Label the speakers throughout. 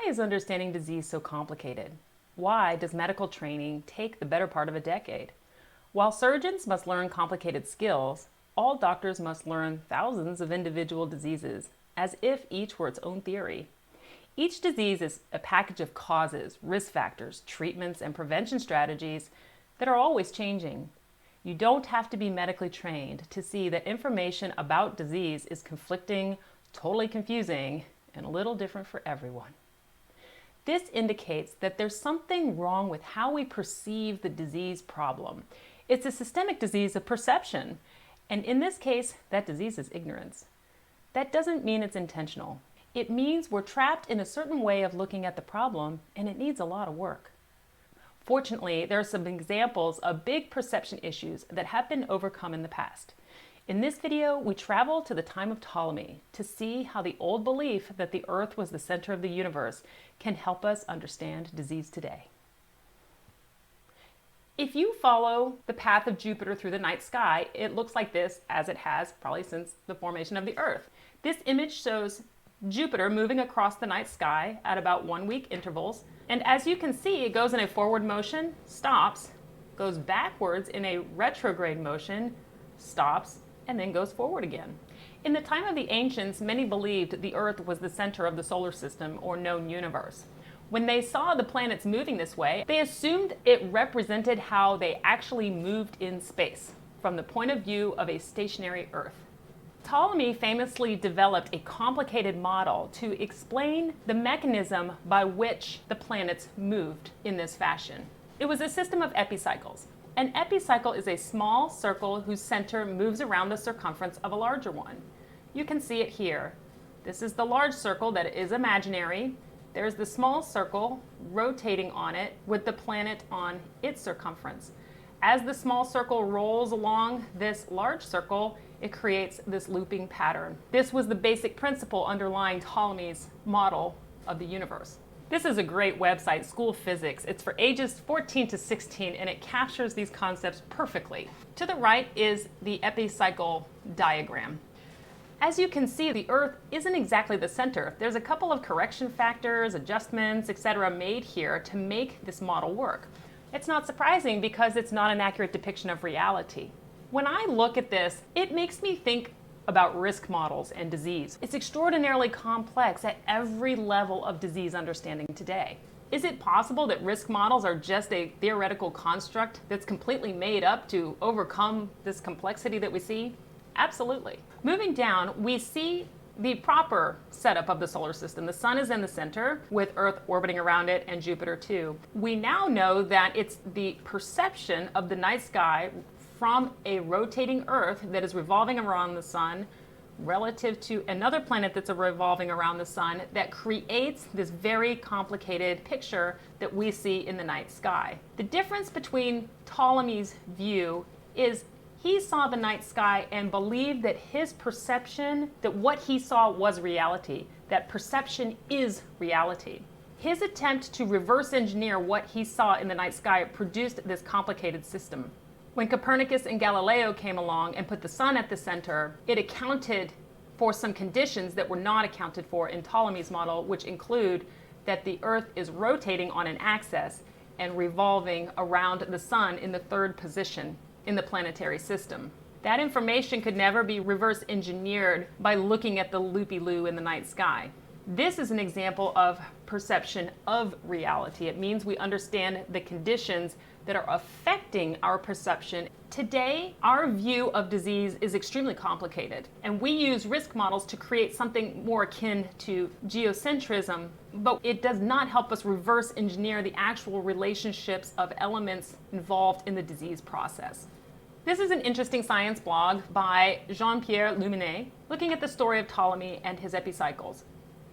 Speaker 1: is understanding disease so complicated? Why does medical training take the better part of a decade? While surgeons must learn complicated skills, all doctors must learn thousands of individual diseases, as if each were its own theory. Each disease is a package of causes, risk factors, treatments, and prevention strategies that are always changing. You don't have to be medically trained to see that information about disease is conflicting, totally confusing, and a little different for everyone. This indicates that there's something wrong with how we perceive the disease problem. It's a systemic disease of perception, and in this case, that disease is ignorance. That doesn't mean it's intentional. It means we're trapped in a certain way of looking at the problem, and it needs a lot of work. Fortunately, there are some examples of big perception issues that have been overcome in the past. In this video, we travel to the time of Ptolemy to see how the old belief that the Earth was the center of the universe can help us understand disease today. If you follow the path of Jupiter through the night sky, it looks like this, as it has probably since the formation of the Earth. This image shows Jupiter moving across the night sky at about 1 week intervals. And as you can see, it goes in a forward motion, stops, goes backwards in a retrograde motion, stops, and then goes forward again. In the time of the ancients, many believed the Earth was the center of the solar system or known universe. When they saw the planets moving this way, they assumed it represented how they actually moved in space, from the point of view of a stationary Earth. Ptolemy famously developed a complicated model to explain the mechanism by which the planets moved in this fashion. It was a system of epicycles. An epicycle is a small circle whose center moves around the circumference of a larger one. You can see it here. This is the large circle that is imaginary. There's the small circle rotating on it with the planet on its circumference. As the small circle rolls along this large circle, it creates this looping pattern. This was the basic principle underlying Ptolemy's model of the universe. This is a great website, School of Physics. It's for ages 14 to 16, and it captures these concepts perfectly. To the right is the epicycle diagram. As you can see, the Earth isn't exactly the center. There's a couple of correction factors, adjustments, etc. made here to make this model work. It's not surprising because it's not an accurate depiction of reality. When I look at this, it makes me think about risk models and disease. It's extraordinarily complex at every level of disease understanding today. Is it possible that risk models are just a theoretical construct that's completely made up to overcome this complexity that we see? Absolutely. Moving down, we see the proper setup of the solar system. The sun is in the center with Earth orbiting around it and Jupiter too. We now know that it's the perception of the night sky from a rotating Earth that is revolving around the sun relative to another planet that's revolving around the sun that creates this very complicated picture that we see in the night sky. The difference between Ptolemy's view is he saw the night sky and believed that his perception, that what he saw was reality, that perception is reality. His attempt to reverse engineer what he saw in the night sky produced this complicated system. When Copernicus and Galileo came along and put the sun at the center, it accounted for some conditions that were not accounted for in Ptolemy's model, which include that the Earth is rotating on an axis and revolving around the sun in the third position in the planetary system. That information could never be reverse engineered by looking at the loopy-loo in the night sky. This is an example of perception of reality. It means we understand the conditions that are affecting our perception. Today, our view of disease is extremely complicated, and we use risk models to create something more akin to geocentrism, but it does not help us reverse engineer the actual relationships of elements involved in the disease process. This is an interesting science blog by Jean-Pierre Luminet, looking at the story of Ptolemy and his epicycles.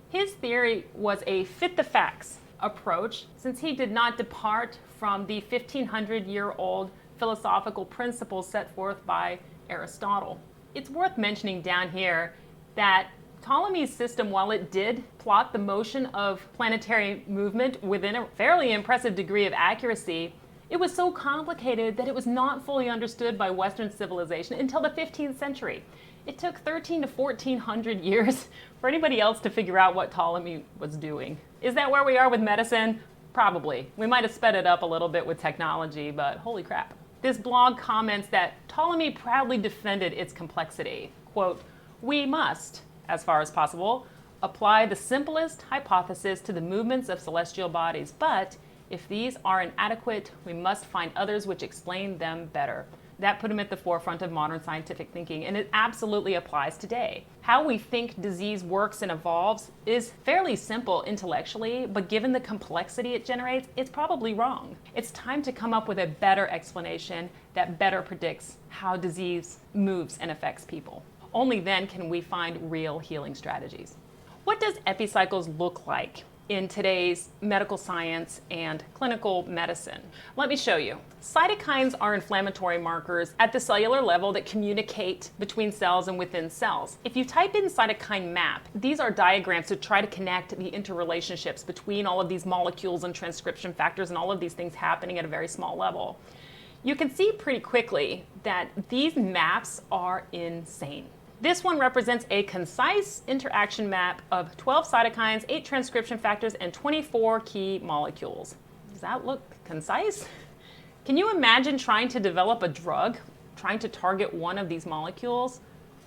Speaker 1: His theory was a fit the facts approach, since he did not depart from the 1500-year-old philosophical principles set forth by Aristotle. It's worth mentioning down here that Ptolemy's system, while it did plot the motion of planetary movement within a fairly impressive degree of accuracy, it was so complicated that it was not fully understood by Western civilization until the 15th century. It took 13 to 1400 years for anybody else to figure out what Ptolemy was doing. Is that where we are with medicine? Probably. We might have sped it up a little bit with technology, but holy crap. This blog comments that Ptolemy proudly defended its complexity. Quote, "We must, as far as possible, apply the simplest hypothesis to the movements of celestial bodies, but if these are inadequate, we must find others which explain them better." That put him at the forefront of modern scientific thinking, and it absolutely applies today. How we think disease works and evolves is fairly simple intellectually, but given the complexity it generates, it's probably wrong. It's time to come up with a better explanation that better predicts how disease moves and affects people. Only then can we find real healing strategies. What does epicycles look like in today's medical science and clinical medicine? Let me show you. Cytokines are inflammatory markers at the cellular level that communicate between cells and within cells. If you type in cytokine map, these are diagrams to try to connect the interrelationships between all of these molecules and transcription factors and all of these things happening at a very small level. You can see pretty quickly that these maps are insane. This one represents a concise interaction map of 12 cytokines, 8 transcription factors, and 24 key molecules. Does that look concise? Can you imagine trying to develop a drug, trying to target one of these molecules?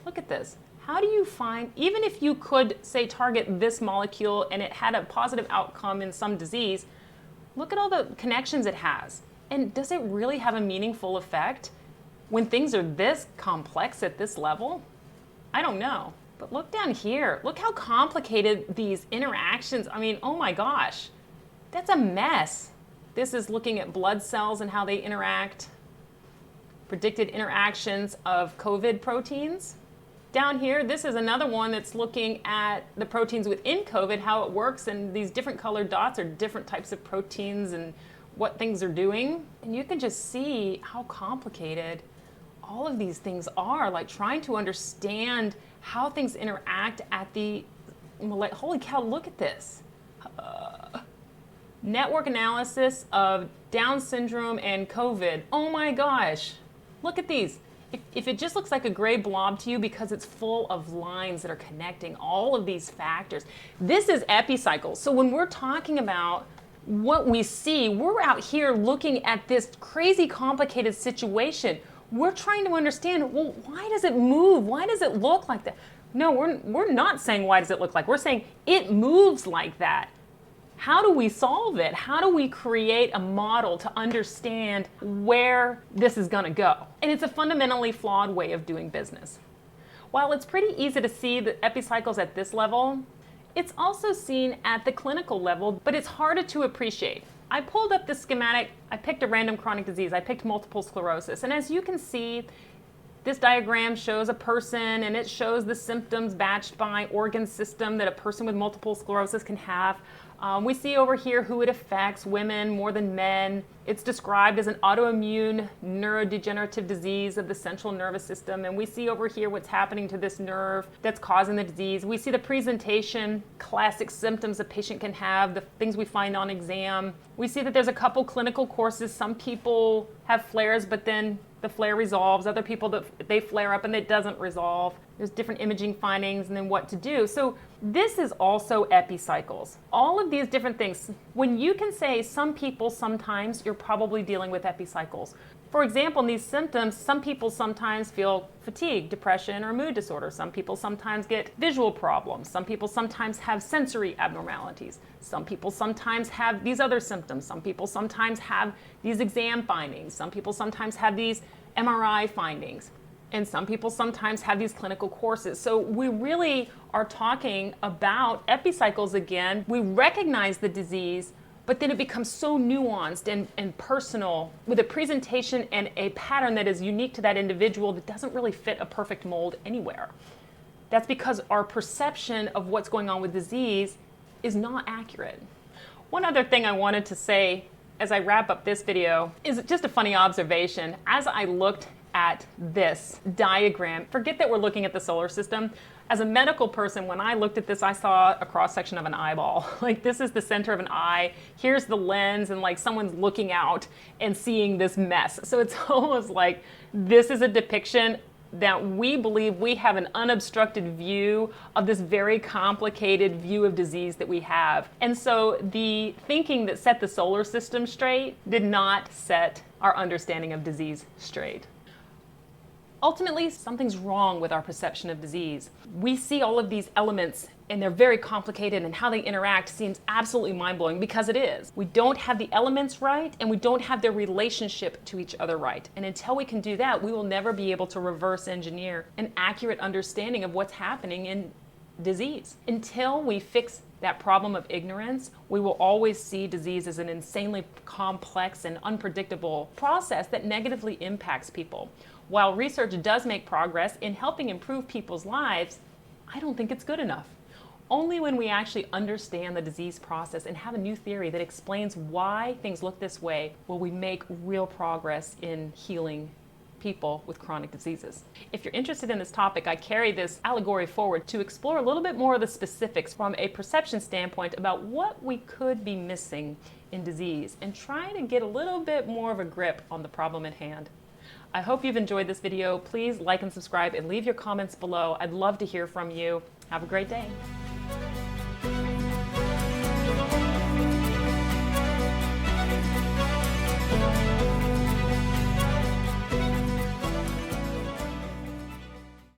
Speaker 1: Look at this. How do you find, even if you could, say, target this molecule and it had a positive outcome in some disease, look at all the connections it has. And does it really have a meaningful effect when things are this complex at this level? I don't know. But look down here. Look how complicated these interactions. I mean, oh my gosh, that's a mess. This is looking at blood cells and how they interact, predicted interactions of COVID proteins. Down here, this is another one that's looking at the proteins within COVID, how it works, and these different colored dots are different types of proteins and what things are doing. And you can just see how complicated all of these things are, like trying to understand how things interact at the, holy cow, look at this. Network analysis of Down syndrome and COVID. Oh my gosh, look at these. If it just looks like a gray blob to you because it's full of lines that are connecting all of these factors, this is epicycles. So when we're talking about what we see, we're out here looking at this crazy complicated situation. We're trying to understand, well, why does it move? Why does it look like that? No, we're not saying why does it look like. We're saying it moves like that. How do we solve it? How do we create a model to understand where this is going to go? And it's a fundamentally flawed way of doing business. While it's pretty easy to see the epicycles at this level, it's also seen at the clinical level, but it's harder to appreciate. I pulled up this schematic. I picked a random chronic disease. I picked multiple sclerosis. And as you can see, this diagram shows a person and it shows the symptoms batched by organ system that a person with multiple sclerosis can have. We see over here who it affects, women more than men. It's described as an autoimmune neurodegenerative disease of the central nervous system. And we see over here what's happening to this nerve that's causing the disease. We see the presentation, classic symptoms a patient can have, the things we find on exam. We see that there's a couple clinical courses. Some people have flares, but then the flare resolves. Other people, they flare up and it doesn't resolve. There's different imaging findings and then what to do. So this is also epicycles. All of these different things. When you can say some people sometimes, you're probably dealing with epicycles. For example, in these symptoms, some people sometimes feel fatigue, depression, or mood disorder. Some people sometimes get visual problems. Some people sometimes have sensory abnormalities. Some people sometimes have these other symptoms. Some people sometimes have these exam findings. Some people sometimes have these MRI findings. And some people sometimes have these clinical courses. So we really are talking about epicycles again. We recognize the disease, but then it becomes so nuanced and personal with a presentation and a pattern that is unique to that individual that doesn't really fit a perfect mold anywhere. That's because our perception of what's going on with disease is not accurate. One other thing I wanted to say as I wrap up this video is just a funny observation. As I looked at this diagram, forget that we're looking at the solar system. As a medical person, when I looked at this, I saw a cross-section of an eyeball. Like, this is the center of an eye. Here's the lens, and like someone's looking out and seeing this mess. So it's almost like this is a depiction that we believe we have an unobstructed view of this very complicated view of disease that we have. And so the thinking that set the solar system straight did not set our understanding of disease straight. Ultimately, something's wrong with our perception of disease. We see all of these elements and they're very complicated, and how they interact seems absolutely mind-blowing, because it is. We don't have the elements right, and we don't have their relationship to each other right. And until we can do that, we will never be able to reverse engineer an accurate understanding of what's happening in disease. Until we fix that problem of ignorance, we will always see disease as an insanely complex and unpredictable process that negatively impacts people. While research does make progress in helping improve people's lives, I don't think it's good enough. Only when we actually understand the disease process and have a new theory that explains why things look this way will we make real progress in healing people with chronic diseases. If you're interested in this topic, I carry this allegory forward to explore a little bit more of the specifics from a perception standpoint about what we could be missing in disease and try to get a little bit more of a grip on the problem at hand. I hope you've enjoyed this video. Please like and subscribe and leave your comments below. I'd love to hear from you. Have a great day.